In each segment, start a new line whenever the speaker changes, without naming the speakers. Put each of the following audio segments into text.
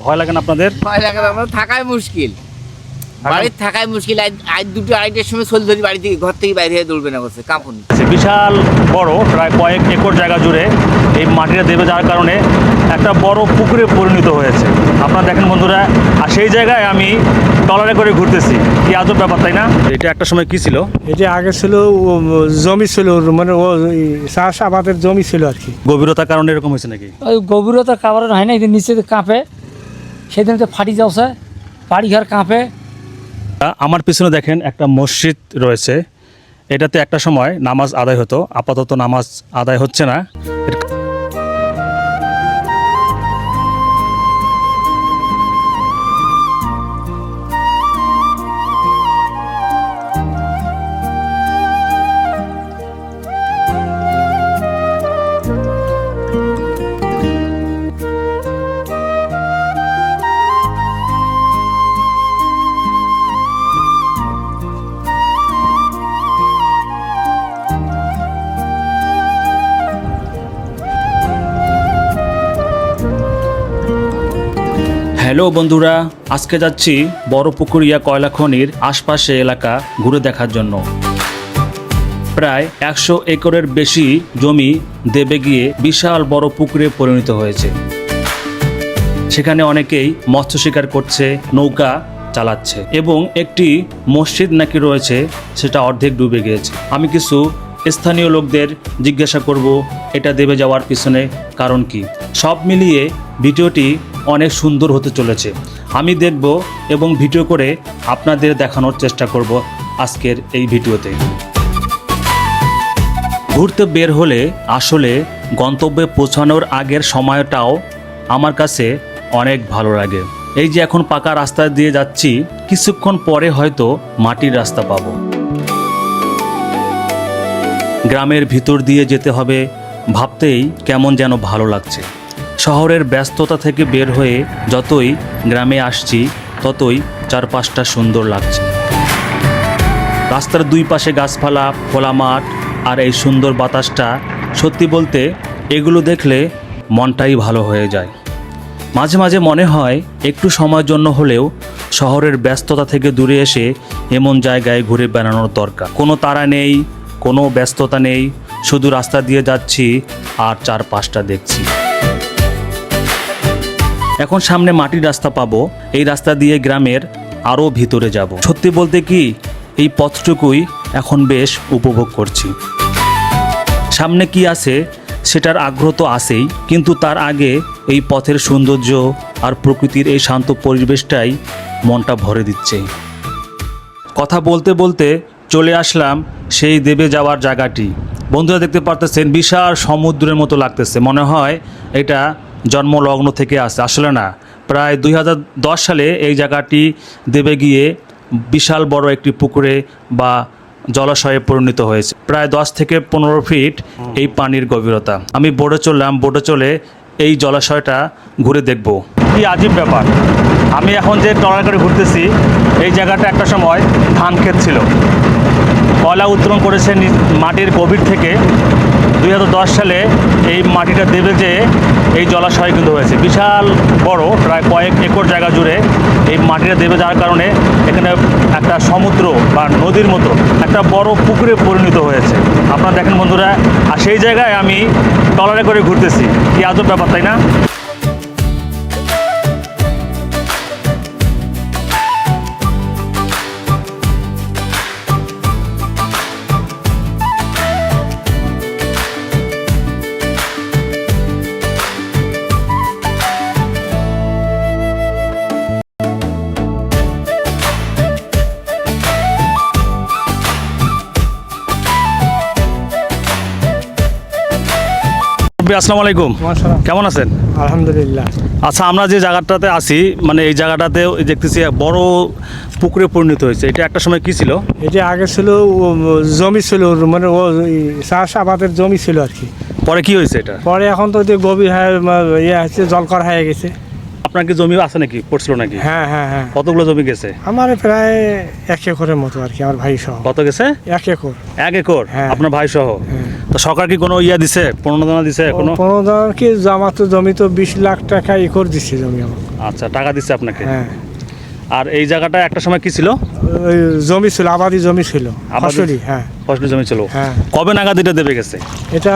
ভয় লাগে না আপনাদের?
ভয় লাগে না, আমরা থাকাই মুশকিল, বাড়ির থাকাই মুশকিল। আজ দুটো আড়াইটার সময় চলে ধরি বাড়ি থেকে, ঘর থেকে বাইরে দৌড়বে না করছে কাঁপুনি।
বিশাল বড় প্রায় কয়েক একর জায়গা জুড়ে এই মাটিটা দেবে যাওয়ার কারণে একটা বড় পুকুরে পরিণত হয়েছে। আপনারা দেখেন বন্ধুরা, আর সেই জায়গায় আমি ট্রলারে করে ঘুরতেছি। কি আজব ব্যাপার, তাই না? এটা একটা সময় কি ছিল?
এটা আগে ছিল জমি ছিল, মানে ও চাষ আবাদের জমি ছিল আর কি।
গভীরতার কারণে এরকম হয়েছে নাকি?
ওই গভীরতার কারণে হয় না, নিচে কাঁপে, সেদিন তো ফাটি যাচ্ছে, বাড়িঘর কাঁপে।
আমার পিছনে দেখেন একটা মসজিদ রয়েছে। এটাতে একটা সময় নামাজ আদায় হতো, আপাতত নামাজ আদায় হচ্ছে না। হ্যালো বন্ধুরা, আজকে যাচ্ছি বড়পুকুরিয়া কয়লা খনির আশপাশে এলাকা ঘুরে দেখার জন্য। প্রায় 100 একরের বেশি জমি দেবে গিয়ে বিশাল বড় পুকুরে পরিণত হয়েছে। সেখানে অনেকেই মৎস্য শিকার করছে, নৌকা চালাচ্ছে এবং একটি মসজিদ নাকি রয়েছে, সেটা অর্ধেক ডুবে গিয়েছে। আমি কিছু স্থানীয় লোকদের জিজ্ঞাসা করব এটা দেবে যাওয়ার পিছনে কারণ কি। সব মিলিয়ে ভিডিওটি অনেক সুন্দর হতে চলেছে। আমি দেখব এবং ভিডিও করে আপনাদের দেখানোর চেষ্টা করব আজকের এই ভিডিওতে। ঘুরতে বের হলে আসলে গন্তব্যে পৌঁছানোর আগের সময়টাও আমার কাছে অনেক ভালো লাগে। এই যে এখন পাকা রাস্তা দিয়ে যাচ্ছি, কিছুক্ষণ পরে হয়তো মাটির রাস্তা পাবো। গ্রামের ভিতর দিয়ে যেতে হবে ভাবতেই কেমন যেন ভালো লাগছে। শহরের ব্যস্ততা থেকে বের হয়ে যতই গ্রামে আসছি, ততই চারপাশটা সুন্দর লাগছে। রাস্তার দুই পাশে গাছপালা, খোলা মাঠ আর এই সুন্দর বাতাসটা, সত্যি বলতে এগুলো দেখলে মনটাই ভালো হয়ে যায়। মাঝে মাঝে মনে হয় একটু সময়ের জন্য হলেও শহরের ব্যস্ততা থেকে দূরে এসে এমন জায়গায় ঘুরে বেড়ানোর দরকার। কোনো তাড়া নেই, কোনো ব্যস্ততা নেই, শুধু রাস্তা দিয়ে যাচ্ছি আর চারপাশটা দেখছি। এখন সামনে মাটির রাস্তা পাবো, এই রাস্তা দিয়ে গ্রামের আরও ভিতরে যাব। সত্যি বলতে কি, এই পথটুকুই এখন বেশ উপভোগ করছি। সামনে কি আছে সেটার আগ্রহ তো আছেই, কিন্তু তার আগে এই পথের সৌন্দর্য আর প্রকৃতির এই শান্ত পরিবেশটাই মনটা ভরে দিচ্ছে। কথা বলতে বলতে চলে আসলাম সেই দেবে যাওয়ার জায়গাটি। বন্ধুরা দেখতে পারতেছেন, বিশাল সমুদ্রের মতো লাগতেছে। মনে হয় এটা জন্মলগ্ন থেকে আসে, আসলে না। প্রায় 2010 সালে এই জায়গাটি দেবে গিয়ে বিশাল বড় একটি পুকুরে বা জলাশয়ে পরিণত হয়েছে। প্রায় 10 থেকে 15 ফিট এই পানির গভীরতা। আমি বোটে চললাম, বোটে চলে এই জলাশয়টা ঘুরে দেখব। কি আজীব ব্যাপার, আমি এখন যে ট্রলার করে ঘুরতেছি, এই জায়গাটা একটা সময় ধান ক্ষেত ছিল। কয়লা উত্তোলন করেছে মাটির গভীর থেকে। 2010 সালে এই মাটিটা দেবে যে এই জলাশয় কিন্তু হয়েছে বিশাল বড়, প্রায় কয়েক একর জায়গা জুড়ে এই মাটিটা দেবে যাওয়ার কারণে এখানে একটা সমুদ্র বা নদীর মতো একটা বড় পুকুরে পরিণত হয়েছে। আপনারা দেখেন বন্ধুরা, আর সেই জায়গায় আমি ট্রলারে করে ঘুরতেছি। কি আজব ব্যাপার, তাই না? আসসালামু আলাইকুম, কেমন আছেন?
আলহামদুলিল্লাহ।
আচ্ছা, আমরা যে জায়গাটাতে আছি, মানে এই জায়গাটাতে দেখতেছি বড় পুকুরে পরিণত হয়েছে। এটা একটা সময় কি ছিল?
এটা আগে ছিল জমি ছিল, মানে ও চাষ আবাদের জমি ছিল আর কি।
পরে কি হয়েছে এটা?
পরে এখন তো গভীর ইয়ে হচ্ছে, জলকর হয়ে গেছে।
আপনার কি জমি আছে নাকি, পড়ছিল নাকি?
হ্যাঁ হ্যাঁ হ্যাঁ,
কতগুলো জমি গেছে?
আমার প্রায় 1 একরের মতো আর কি, আমার ভাই সহ।
কত গেছে?
1 একর।
1 একর?
হ্যাঁ।
আপনার ভাই সহ?
হ্যাঁ।
তো সরকার কি কোনো ইয়া দিছে, প্রণোদনা দিছে কোনো?
প্রণোদনা কি, আমার তো জমি তো 20 লাখ টাকা একর দিচ্ছে জমি আমার।
আচ্ছা, টাকা দিচ্ছে আপনাকে।
হ্যাঁ,
আর এই জায়গাটা একটা সময় কি ছিল?
ওই জমি ছিল, আবাদি জমি ছিল,
আবাদি?
ফসলি। হ্যাঁ
ফসলি জমি ছিল।
হ্যাঁ।
কবে নাগাদ এটা দেবে গেছে?
এটা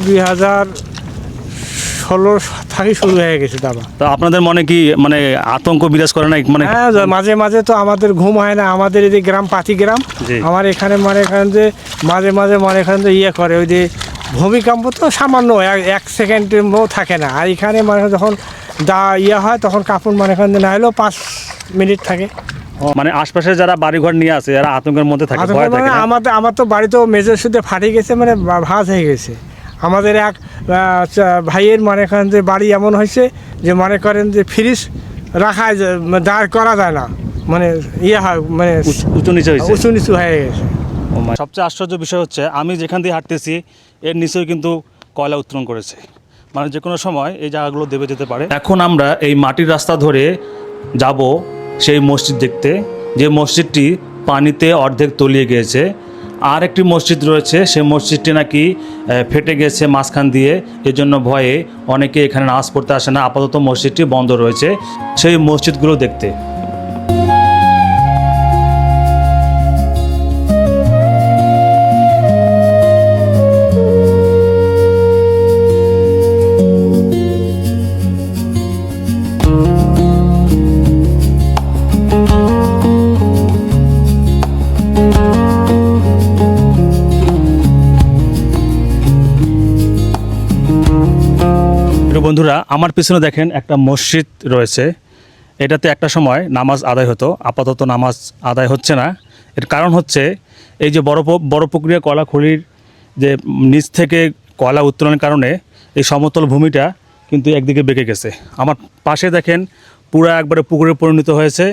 2016 থেকে শুরু হয়ে গেছে দাবা।
তো আপনাদের মনে কি মানে আতঙ্ক বিরাজ করে না মানে?
হ্যাঁ, মাঝে মাঝে তো আমাদের ঘুম হয় না। আমাদের এই যে গ্রাম পাতি গ্রাম,
জি।
আমার এখানে মানে এখানে যে মাঝে মাঝে মানে এখানে যে ইয়ে করে, ওই যে ভূমিকম্প তো সামান্য 1 সেকেন্ডের থাকে না। আর এখানে মানে যখন ইয়ে হয় তখন কাপড় মানে এখানে না হলেও 5 মিনিট থাকে।
মানে আশপাশে যারা বাড়িঘর নিয়ে আছে এরা আতঙ্কের মধ্যে থাকে,
আতঙ্ক
ভয় থাকে
মানে
না?
আমার তো বাড়ি তো মেজের সুদে ফাটে গেছে, মানে ভাঁজ হয়ে গেছে। আমাদের এক ভাইয়ের মানে এখানে যে বাড়ি এমন হয়েছে যে মনে করেন যে ফ্রিজ রাখা দাঁড় করা যায় না, মানে ইয়ে হয়, মানে
উঁচু নিচে হয়েছে।
উঁচু নিচু হয়ে গেছে।
সবচেয়ে আশ্চর্য বিষয় হচ্ছে আমি যেখান দিয়ে হাঁটতেছি এর নিচেও কিন্তু কয়লা উত্তোলন করেছে। মানে যে কোনো সময় এই জায়গাগুলো দেবে যেতে পারে। এখন আমরা এই মাটির রাস্তা ধরে যাব সেই মসজিদ দেখতে, যে মসজিদটি পানিতে অর্ধেক তলিয়ে গিয়েছে। আর একটি মসজিদ রয়েছে, সেই মসজিদটি নাকি ফেটে গেছে মাঝখান দিয়ে, এজন্য ভয়ে অনেকে এখানে নামাজ পড়তে আসে না। আপাতত মসজিদটি বন্ধ রয়েছে। সেই মসজিদগুলো দেখতে বন্ধুরা, আমার পিছনে দেখেন একটা মসজিদ রয়েছে। এটাতে একটা সময় নামাজ আদায় হতো, আপাতত নামাজ আদায় হচ্ছে না। এর কারণ হচ্ছে এই যে বড় পুকুরিয়া কয়লা খনির যে নিচ থেকে কয়লা উত্তোলনের কারণে এই সমতল ভূমিটা কিন্তু একদিকে বেঁকে গেছে। আমার পাশে দেখেন পুরো একবারে পুকুরে পরিণত হয়েছে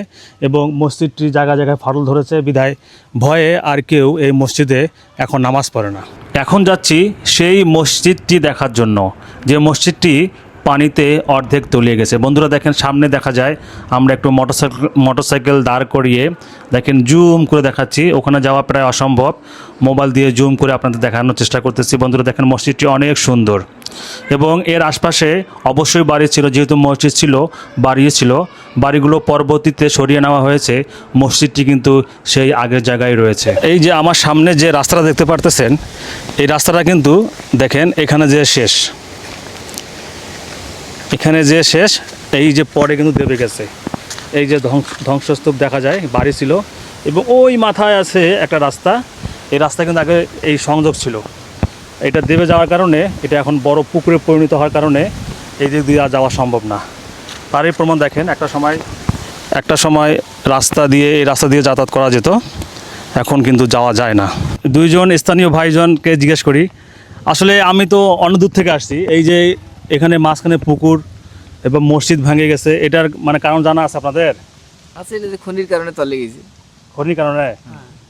এবং মসজিদটি জায়গায় জায়গায় ফাটল ধরেছে, বিধায় ভয়ে আর কেউ এই মসজিদে এখন নামাজ পড়ে না। এখন যাচ্ছি সেই মসজিদটি দেখার জন্য, যে মসজিদটি পানিতে অর্ধেক তলিয়ে গেছে। বন্ধুরা দেখেন, সামনে দেখা যায়, আমরা একটু মোটরসাইকেল দাঁড় করিয়ে দেখেন জুম করে দেখাচ্ছি। ওখানে যাওয়া প্রায় অসম্ভব, মোবাইল দিয়ে জুম করে আপনাদের দেখানোর চেষ্টা করতেছি। বন্ধুরা দেখেন, মসজিদটি অনেক সুন্দর এবং এর আশপাশে অবশ্যই বাড়ি ছিল, যেহেতু মসজিদ ছিল, বাড়িও ছিল। বাড়িগুলো পরবর্তীতে সরিয়ে নেওয়া হয়েছে, মসজিদটি কিন্তু সেই আগের জায়গায় রয়েছে। এই যে আমার সামনে যে রাস্তাটা দেখতে পারতেছেন, এই রাস্তাটা কিন্তু দেখেন এখানে যে শেষ, এখানে যে শেষ, এই যে পরে কিন্তু দেবে গেছে। এই যে ধ্বংসস্তূপ দেখা যায়, বাড়ি ছিল এবং ওই মাথায় আছে একটা রাস্তা। এই রাস্তা কিন্তু আগে এই সংযোগ ছিল, এটা দেবে যাওয়ার কারণে এটা এখন বড় পুকুরে পরিণত হওয়ার কারণে এই দিক দিয়ে যাওয়া সম্ভব না। তারই প্রমাণ দেখেন, একটা সময় এই রাস্তা দিয়ে যাতায়াত করা যেত, এখন কিন্তু যাওয়া যায় না। দুইজন স্থানীয় ভাইজনকে জিজ্ঞেস করি, আসলে আমি তো অন্য দূর থেকে আসছি, এই যে এখানে মাঝখানে পুকুর এবং মসজিদ ভেঙে গেছে, এটার মানে কারণ জানা আছে আপনাদের?
আছে, এটা যে খনির কারণে তলে গেছে।
খনির কারণে?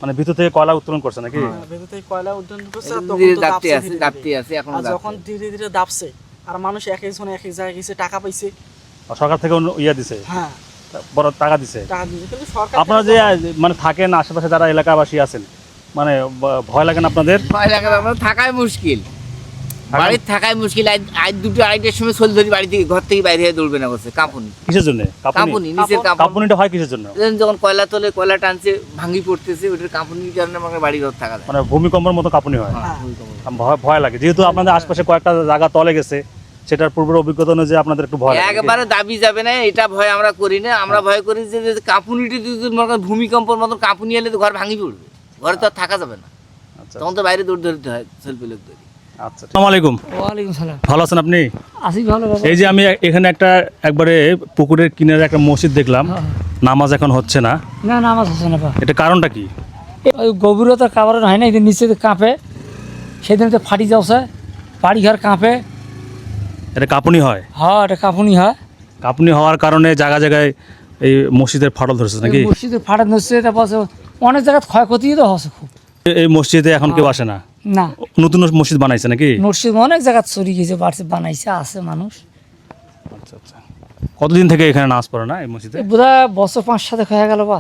মানে ভিতর থেকে কয়লা উত্তোলন করছে নাকি?
ভেতর থেকে কয়লা উত্তোলন করছে,
এটা
তখন
ধীরে
তো
দাপতে
দাবছে
আছে,
ধীরে
দাপতে
ধীরে।
আছে, এখন
আর যখন ধীরে ধীরে দাবছে, আর মানুষ এক একজন এক এক জায়গায় গেছে, টাকা পাইছে।
সরকার থেকে ইয়ে দিছে,
হ্যাঁ,
বড় টাকা দিছে।
টাকা দিয়েছে, কিন্তু সরকার
আপনারা যে মানে থাকেন আশেপাশে যারা এলাকাবাসী আছেন, মানে ভয় লাগে না আপনাদের?
ভয় লাগে, আমরা থাকাই মুশকিল, বাড়ির থাকাই মুশকিল। আজ 2-2:30টার সময় চল ধরি বাড়ি থেকে, ঘর থেকে বাইরে দৌড়বে না করছে। কাঁপুনি,
কিসের জন্য
কাঁপুনি, নিচের কাঁপুনি।
কাঁপুনিটা হয় কিসের জন্য?
যখন কয়লা তোলে, কয়লা টানছে, ভাঙি পড়তেছে, ওটার কাঁপুনির কারণে আমাকে বাড়ি ঘর থাকা যায়।
মানে ভূমিকম্পের মতো কাঁপুনি হয়?
হ্যাঁ।
ভয় লাগে, যেহেতু আপনাদের আশপাশে কয়েকটা জায়গা তলে গেছে, সেটার পূর্বের অভিজ্ঞতা অনুযায়ী আপনাদের একটু ভয় লাগে?
একেবারে দাবি যাবে না, এটা ভয় আমরা করি না। আমরা ভয় করি যে কাঁপুনিটি যদি ভূমিকম্পের মতন কাঁপুনি এলে তো ঘর ভাঙি পড়বে, ঘরে তো আর থাকা যাবে না।
আচ্ছা
তখন তো বাইরে দৌড় ধরতে হয়, সেলফি লোক ধরি।
আচ্ছা, আসসালামু আলাইকুম।
ওয়ালাইকুম সালাম।
ভালো আছেন আপনি?
আসি ভালো বাবা।
এই যে আমি এখানে একবারে পুকুরের কিনারে একটা মসজিদ দেখলাম, নামাজ এখন হচ্ছে না,
না, নামাজ হচ্ছে না বা।
এটা কারণটা কি?
ওই গভীরতা কাভার হয় না, এদের নিচে কাঁপে, সেদিন তো ফাটি যাচ্ছে, বাড়ি ঘর কাঁপে।
এটা কাঁপুনি হয়?
হ্যাঁ, এটা কাঁপুনি হয়।
কাঁপুনি হওয়ার কারণে জায়গায় জায়গায় এই মসজিদের ফাটল ধরছে নাকি?
মসজিদে ফাটা ধরছে, তারপর অনেক জায়গায় ক্ষয়ক্ষতি তো হচ্ছে খুব।
এই মসজিদে এখন কেউ আসে না?
না,
নতুন মসজিদ বানাইছে নাকি?
মসজিদ অনেক জায়গা চুরি গেছে, বানাইছে, আছে মানুষ।
আচ্ছা আচ্ছা। কতদিন থেকে এখানে নামাজ পড়ে না এই মসজিদে?
বোধহয় বছর 5-7 হয়ে গেল বা